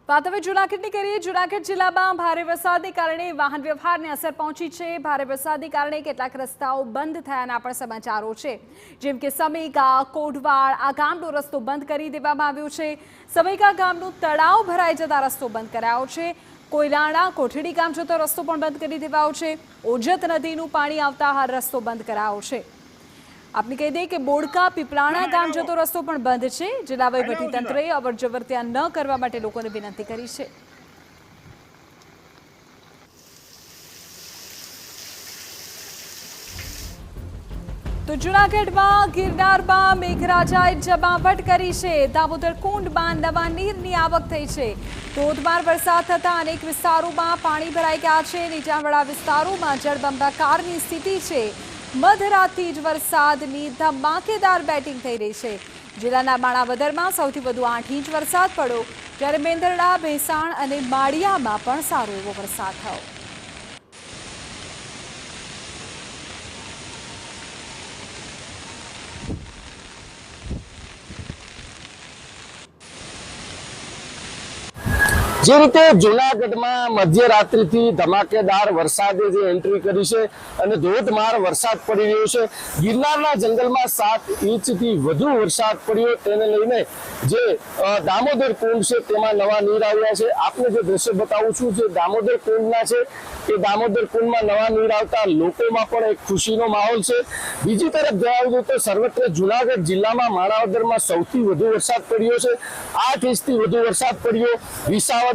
વાત હવે જૂનાગઢની કરીએ। જૂનાગઢ જિલ્લામાં ભારે વરસાદને કારણે વાહન વ્યવહારને અસર પહોંચી છે। ભારે વરસાદને કારણે કેટલાક રસ્તાઓ બંધ થયાના પણ સમાચારો છે, જેમ કે સમેગા, કોઢવાડ આ ગામનો રસ્તો બંધ કરી દેવામાં આવ્યો છે। સમેગા ગામનું તળાવ ભરાઈ જતા રસ્તો બંધ કરાયો છે। કોયલાણા કોઠડી ગામ જતો રસ્તો પણ બંધ કરી દેવાયો છે। ઓજત નદીનું પાણી આવતા હાલ રસ્તો બંધ કરાયો છે। आपने कही दे कि बोड़का पीपलाणा गाम जतो रस्तो पण बंध छे। जिला वहीवटीतंत्रे अवरजवर त्यां न करवा माटे लोकोने विनंती करी छे। तो जूनागढ़मां गिरनारमां मेघराजाए जमावट करी छे। दामोदर कुंडमां नवा नीરની आवक થઈ છે। ધોધમાર વરસાદ થતા અનેક વિસ્તારોમાં પાણી ભરાઈ ગયા છે। નીચાણવાળા વિસ્તારોમાં જળબંબાકારની સ્થિતિ છે। મધરાતથી જ વરસાદની ધમાકેદાર બેટિંગ થઈ રહી છે। જિલ્લાના માણાવદરમાં સૌથી વધુ 8 ઇંચ વરસાદ પડ્યો, જ્યારે મેંદરડા, ભેસાણ અને માળિયામાં પણ સારો એવો વરસાદ થયો। જે રીતે જૂનાગઢમાં મધ્યરાત્રિથી ધમાકેદાર વરસાદે જે એન્ટ્રી કરી છે અને ધોધમાર વરસાદ પડી રહ્યો છે। ગિરનારના જંગલમાં 7 ઇંચથી વધુ વરસાદ પડ્યો, તેને લઈને જે દામોદર કુંડ છે તેમાં નવા નીર આવ્યા છે। આપને જે દ્રશ્ય બતાવું છું જે દામોદર કુંડના છે, એ દામોદર કુંડમાં નવા નીર આવતા લોકોમાં પણ એક ખુશીનો માહોલ છે। બીજી તરફ જણાવ્યું તો સર્વત્ર જૂનાગઢ જિલ્લામાં માણાવદરમાં સૌથી વધુ વરસાદ પડ્યો છે। 8 ઇંચથી વધુ વરસાદ પડ્યો। વિસાવદર,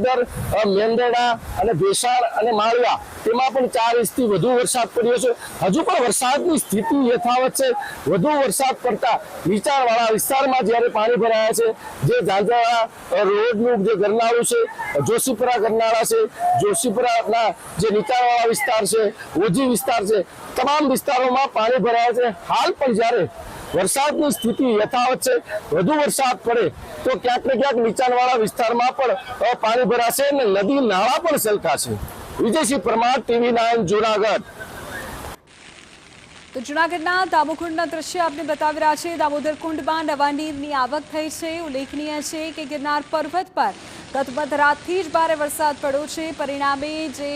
મેંદરડા અને ભેસાણ અને માળિયા તેમાં પણ 4 ઇંચથી વધુ વરસાદ પડ્યો છે। હજુ પણ વરસાદની સ્થિતિ યથાવત છે। વધુ વરસાદ પડતા નીચાણવાળા વિસ્તારમાં જ્યારે પાણી ભરાયા છે, જે ઝાંઝાવાળા રોડનું જે ગરનાળું છે, જોશીપુરા ગરનાળા છે, જોશીપુરાના જે નીચાણવાળા વિસ્તાર છે, ઓજી વિસ્તાર છે, તમામ વિસ્તારોમાં પાણી ભરાયા છે। હાલ પણ જ્યારે વરસાદની સ્થિતિ યથાવત છે, વધુ વરસાદ પડે તો ક્યાંક ને ક્યાંક નીચાણવાળા વિસ્તારમાં પણ પાણી ભરાશે અને નદી નાળા પણ છલકાશે। વિજયસિંહ પરમાર, TV9 જૂનાગઢ। તો જૂનાગઢના દામોકુંડના દ્રશ્ય આપને બતાવી રહ્યા છે। દામોદર કુંડમાં નવા નીરની આવક થઈ છે। ઉલ્લેખનીય છે કે ગિરનાર પર્વત પર ગત મધરાતથી જ ભારે વરસાદ પડ્યો છે। પરિણામે જે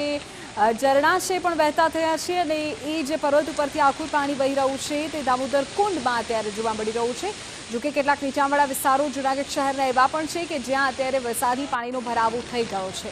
ઝરણા છે પણ વહેતા થયા છે અને એ જે પર્વત ઉપરથી આખું પાણી વહી રહ્યું છે તે દામોદર કુંડમાં અત્યારે જોવા મળી રહ્યું છે। જોકે કેટલાક નીચાણવાળા વિસ્તારો જૂનાગઢ શહેરના એવા પણ છે કે જ્યાં અત્યારે વરસાદી પાણીનો ભરાવો થઈ ગયો છે।